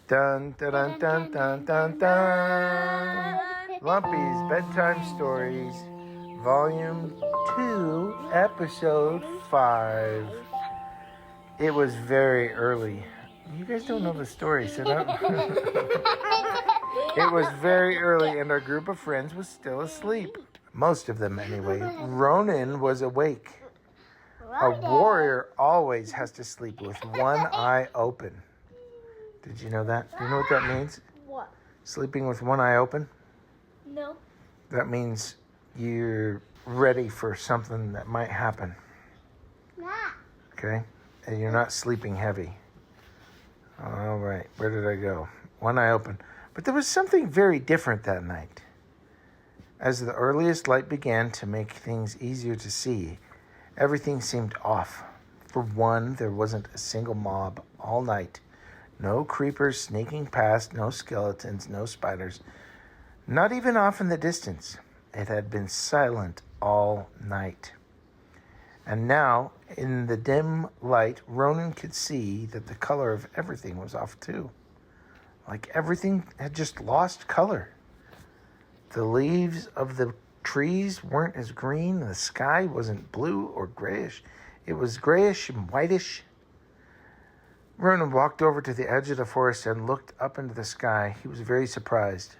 Dun, dun, dun, dun, dun, dun, dun. Lumpy's Bedtime Stories, Volume 2, Episode 5. It was very early. You guys don't know the story, sit up. It was very early, and our group of friends was still asleep. Most of them, anyway. Ronan was awake. A warrior always has to sleep with one eye open. Did you know that? Do you know what that means? What? Sleeping with one eye open? No. That means you're ready for something that might happen. Yeah. Okay? And you're not sleeping heavy. All right. Where did I go? One eye open. But there was something very different that night. As the earliest light began to make things easier to see, everything seemed off. For one, there wasn't a single mob all night. No creepers sneaking past, no skeletons, no spiders. Not even off in the distance. It had been silent all night. And now, in the dim light, Ronan could see that the color of everything was off too. Like everything had just lost color. The leaves of the trees weren't as green. The sky wasn't blue or grayish. It was grayish and whitish. Ronan walked over to the edge of the forest and looked up into the sky. He was very surprised.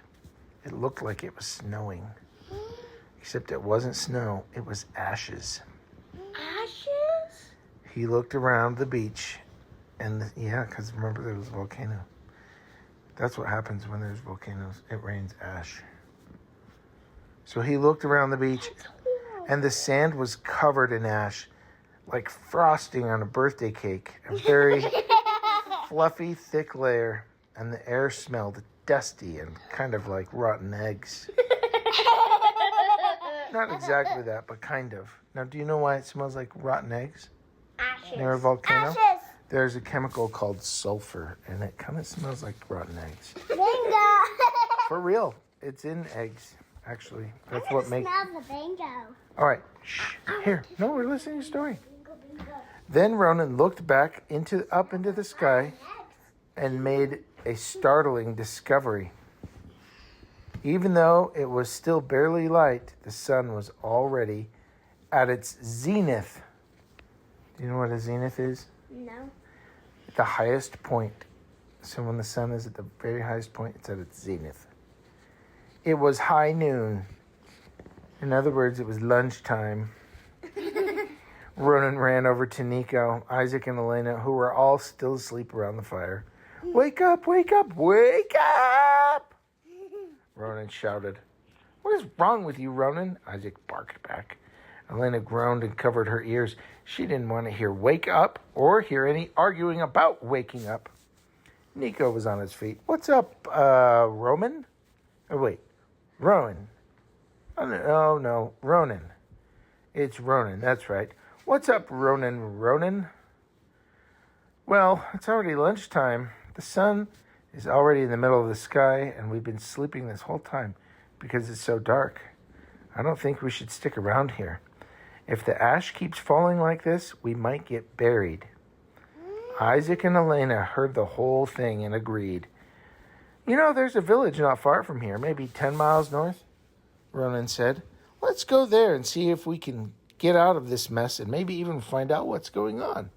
It looked like it was snowing. Except it wasn't snow. It was ashes. Ashes? He looked around the beach. And because remember there was a volcano. That's what happens when there's volcanoes. It rains ash. So he looked around the beach. And the sand was covered in ash. Like frosting on a birthday cake. A very fluffy, thick layer, and the air smelled dusty and kind of like rotten eggs. Not exactly that, but kind of. Now, do you know why it smells like rotten eggs? Ashes. Near a volcano? Ashes. There's a chemical called sulfur, and it kind of smells like rotten eggs. Bingo. For real, it's in eggs, actually. That's what makes. Smell the bingo. All right, shh. Here, no, we're listening to a story. Bingo, bingo. Then Ronan looked back up into the sky and made a startling discovery. Even though it was still barely light, the sun was already at its zenith. Do you know what a zenith is? No. The highest point. So when the sun is at the very highest point, it's at its zenith. It was high noon. In other words, it was lunchtime. Ronan ran over to Nico, Isaac, and Elena, who were all still asleep around the fire. Wake up, wake up, wake up! Ronan shouted. What is wrong with you, Ronan? Isaac barked back. Elena groaned and covered her ears. She didn't want to hear wake up or hear any arguing about waking up. Nico was on his feet. What's up, Roman? Oh, wait. Rowan. Oh, no. Ronan. It's Ronan, that's right. What's up, Ronan? Well, it's already lunchtime. The sun is already in the middle of the sky, and we've been sleeping this whole time because it's so dark. I don't think we should stick around here. If the ash keeps falling like this, we might get buried. Isaac and Elena heard the whole thing and agreed. You know, there's a village not far from here, maybe 10 miles north, Ronan said. Let's go there and see if we can get out of this mess and maybe even find out what's going on.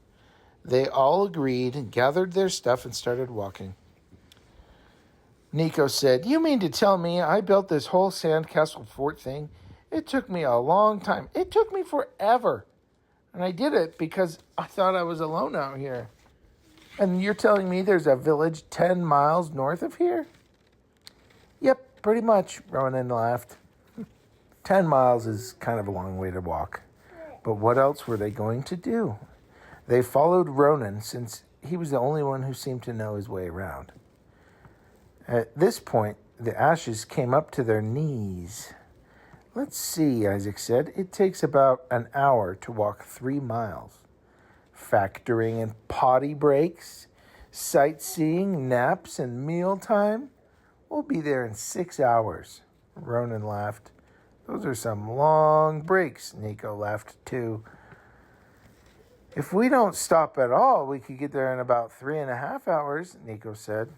They all agreed and gathered their stuff and started walking. Nico said, You mean to tell me I built this whole sandcastle fort thing? It took me a long time. It took me forever. And I did it because I thought I was alone out here. And you're telling me there's a village 10 miles north of here? Yep, pretty much, Ronan laughed. 10 miles is kind of a long way to walk. But what else were they going to do? They followed Ronan since he was the only one who seemed to know his way around. At this point, the ashes came up to their knees. Let's see, Isaac said. It takes about an hour to walk 3 miles. Factoring in potty breaks, sightseeing, naps, and mealtime, we'll be there in 6 hours. Ronan laughed. Those are some long breaks, Nico laughed too. If we don't stop at all, we could get there in about 3.5 hours, Nico said.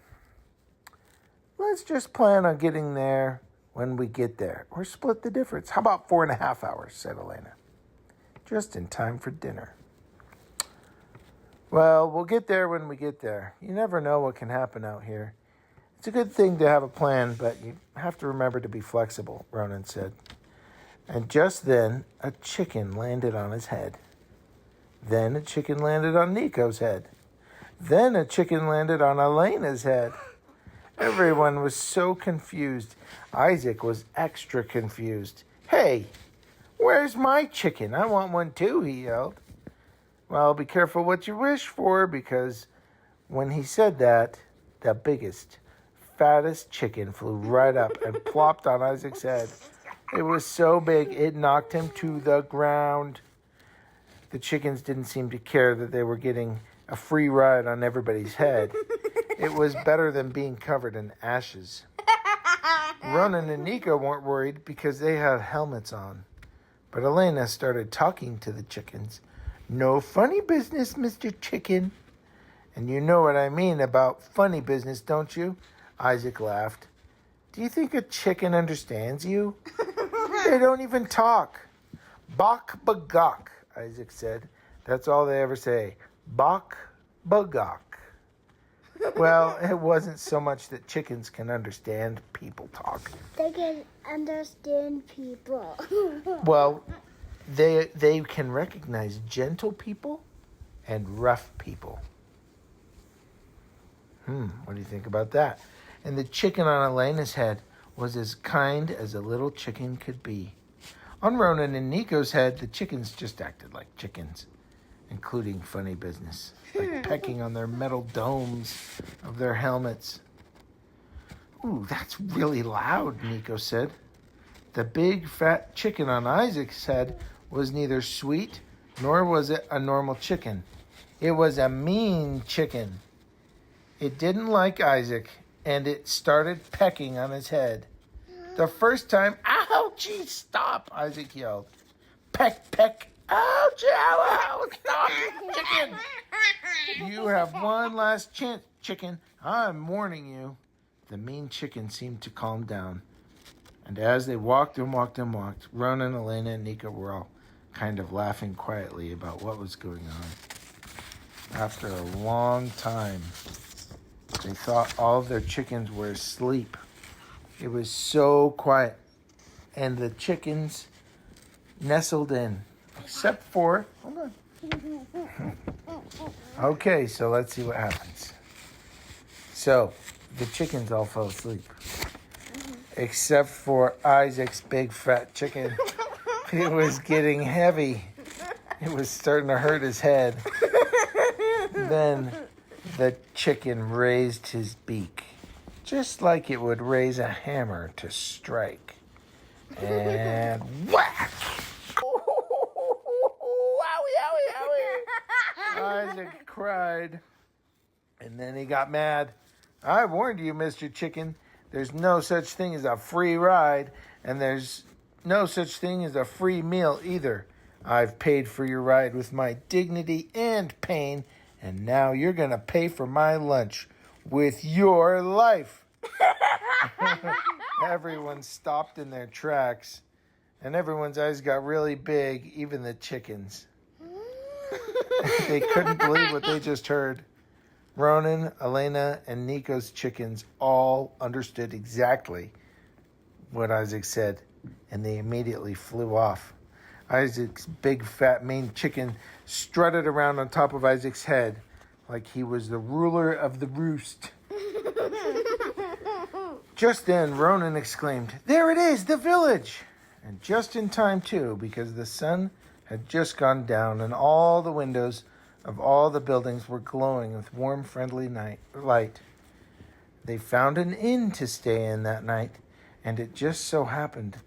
Let's just plan on getting there when we get there, or split the difference. How about 4.5 hours, said Elena. Just in time for dinner. Well, we'll get there when we get there. You never know what can happen out here. It's a good thing to have a plan, but you have to remember to be flexible, Ronan said. And just then, a chicken landed on his head. Then a chicken landed on Nico's head. Then a chicken landed on Elena's head. Everyone was so confused. Isaac was extra confused. Hey, where's my chicken? I want one too, he yelled. Well, be careful what you wish for, because when he said that, the biggest, fattest chicken flew right up and plopped on Isaac's head. It was so big, it knocked him to the ground. The chickens didn't seem to care that they were getting a free ride on everybody's head. It was better than being covered in ashes. Ronan and Nico weren't worried because they had helmets on. But Elena started talking to the chickens. No funny business, Mr. Chicken. And you know what I mean about funny business, don't you? Isaac laughed. Do you think a chicken understands you? They don't even talk. Bok bagok, Isaac said. That's all they ever say. Bok bagok. Well, it wasn't so much that chickens can understand people talk. They can understand people. Well, they can recognize gentle people and rough people. What do you think about that? And the chicken on Elena's head was as kind as a little chicken could be. On Ronan and Nico's head, the chickens just acted like chickens, including funny business, like pecking on their metal domes of their helmets. Ooh, that's really loud, Nico said. The big fat chicken on Isaac's head was neither sweet nor was it a normal chicken. It was a mean chicken. It didn't like Isaac, and it started pecking on his head. The first time, ouchie, stop, Isaac yelled. Peck, peck, ouch, ow, ow, stop, chicken. You have one last chance, chicken. I'm warning you. The mean chicken seemed to calm down. And as they walked and walked and walked, Ronan, Elena, and Nico were all kind of laughing quietly about what was going on. After a long time, they thought all of their chickens were asleep. It was so quiet. And the chickens nestled in, except for... Hold on. Okay, so let's see what happens. So, the chickens all fell asleep. Except for Isaac's big fat chicken. It was getting heavy. It was starting to hurt his head. Then the chicken raised his beak, just like it would raise a hammer to strike. And whack! Isaac cried, and then he got mad. I warned you, Mr. Chicken. There's no such thing as a free ride, and there's no such thing as a free meal either. I've paid for your ride with my dignity and pain, and now you're going to pay for my lunch with your life. Everyone stopped in their tracks, and everyone's eyes got really big, even the chickens. They couldn't believe what they just heard. Ronan, Elena, and Nico's chickens all understood exactly what Isaac said, and they immediately flew off. Isaac's big, fat, mean chicken strutted around on top of Isaac's head like he was the ruler of the roost. Just then, Ronan exclaimed, "There it is, the village!" And just in time, too, because the sun had just gone down and all the windows of all the buildings were glowing with warm, friendly light. They found an inn to stay in that night, and it just so happened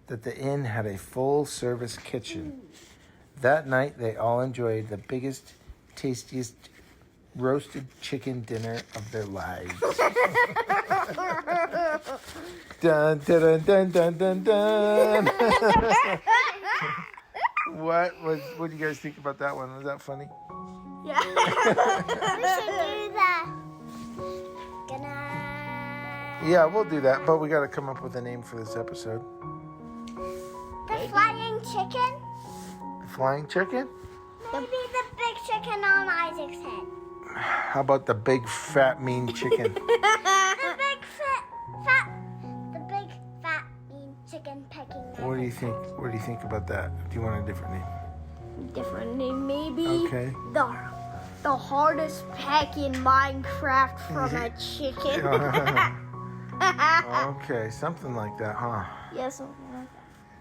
that the inn had a full-service kitchen. That night, they all enjoyed the biggest, tastiest roasted chicken dinner of their lives. Dun, dun, dun, dun, dun, dun. What do you guys think about that one? Was that funny? Yeah. We should do that. Good night. Yeah, we'll do that, but we got to come up with a name for this episode. The flying chicken? The flying chicken? Maybe the big chicken on Isaac's head. How about the big fat mean chicken? The big fat mean chicken pecking. What do you think? What do you think about that? Do you want a different name? Different name, maybe. Okay. The hardest peck in Minecraft from a chicken. Okay, something like that, huh? Yes, something like that.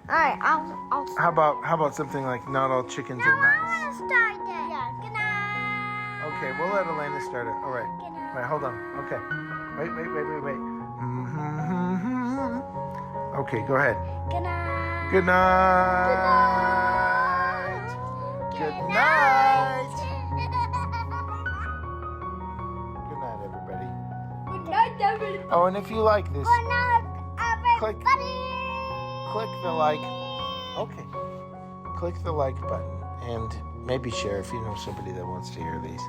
All right, I'll. How about something like not all chickens are I nice? want to start it. Yeah. Good night. Okay, we'll let Elena start it. All right. Good night. Wait, hold on. Okay. Wait. Okay, go ahead. Good night. Good night. Good night. Good night, everybody. Good night, everybody. Oh, and if you like this, Good night, click the like. Okay. Click the like button and maybe share if you know somebody that wants to hear these.